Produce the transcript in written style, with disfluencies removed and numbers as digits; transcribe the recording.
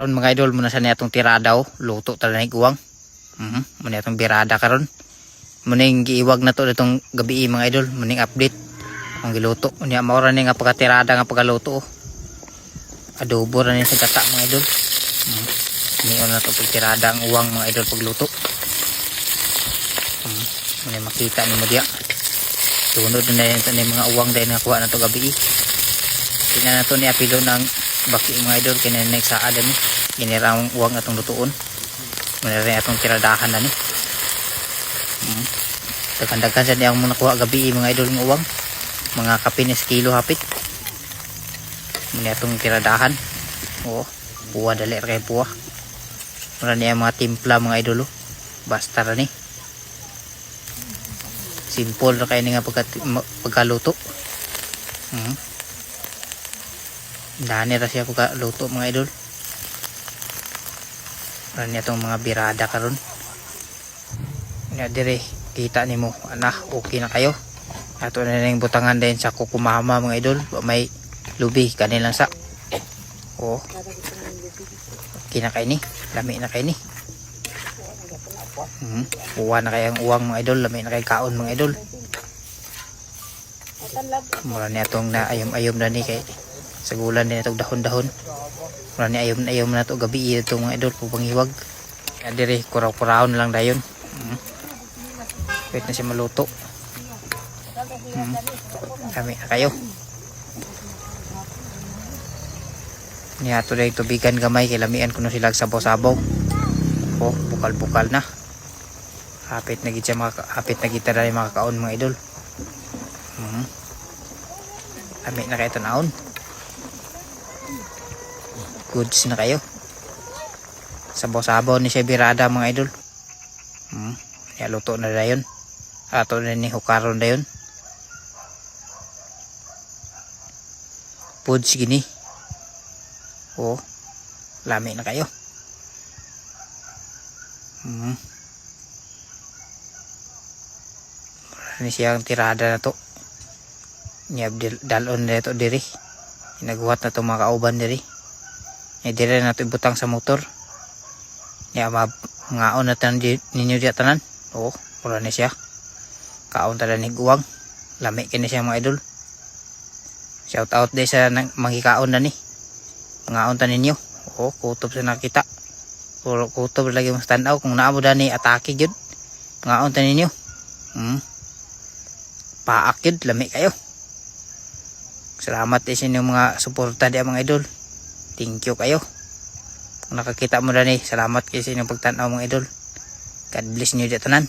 Karon mga idol, muna sa niya itong tiradaw, luto talaga ng uwang. Muna itong birada karon. Muna yung giiwag na to itong gabi mga idol, muna yung update. Ang giluto, muna maura nga pagkatirada nga pagkaluto. Adobo na niya sa gata mga idol. Niyon na to pagtirada ang uwang mga idol pagluto. Muna makita ni mo diya. Tunod na yung mga uwang dahil nakuha na to gabi. Tingnan na to ni apilo ng baki mga idol, kinanig sa adan ni ginirang uwang atong lutuon. Muna rin atong tiradahan na ni. Dagan-dagan sa niyang muna kuha gabi mga idol ng uwang. Mga kapinis kilo hapit. Muna atong tiradahan. Puwa dali rin puwa. Muna niya mga timpla mga idol. Basta rin ni. Simple na kayo nga pagkaluto. Dani ra siya pagkaluto mga idol. Muna niya itong mga birada karon. Muna dire kita nimo anak okay na kayo. Ato na yung butangan din sa kukumama mga idol. May lubi kanilang sa. Okay na kayo ni. Lami na kayo ni. Uwa na kayang uwang mga idol. Lami na kayong kaon mga idol. Mura niya itong na ayom-ayom na ni kay sagulan din itong dahon-dahon. Mura niya ayom-ayom na ito gabi itong mga idol pagpangiwag. Adiri kuraw-kuraw na lang dayon. Wait na siya maluto. Kami na kayo. Niya ito na yung tubigan gamay. Kilamian ko na sila sabaw-sabaw. Bukal-bukal na. Hapit na kita na yung mga kaon mga idol. Kami na kayo tanaon. Goods na kayo. Sabaw-sabaw ni siya birada mga idol. Niya luto na dayon. Ato na ni hukaron dayon. Foods gini. Lami na kayo. Ini siyang tirada na to. Niya dalon na ito diri. Inaguhat na to mga kauban diri. Niya diri na to ibutang sa motor. Niya ngaon na tanan ninyo diya tanan. Pura ni siya. Kaon tanan ni guwang. Lami kini siya mga idol. Shout out din sa mangikaon na ni. Ngaon tanan ninyo. Kutob sa nakita. Kutob lagi mas tanaw kung naamo dani atake gyud. Ngaon tanan ninyo. Paak yun, lami kayo. Salamat din sa inyong mga suporta diya mga idol. Thank you kayo. Kung nakakita mo na ni, salamat kayo sa inyong pagtanaw mga idol. God bless nyo diya tanan.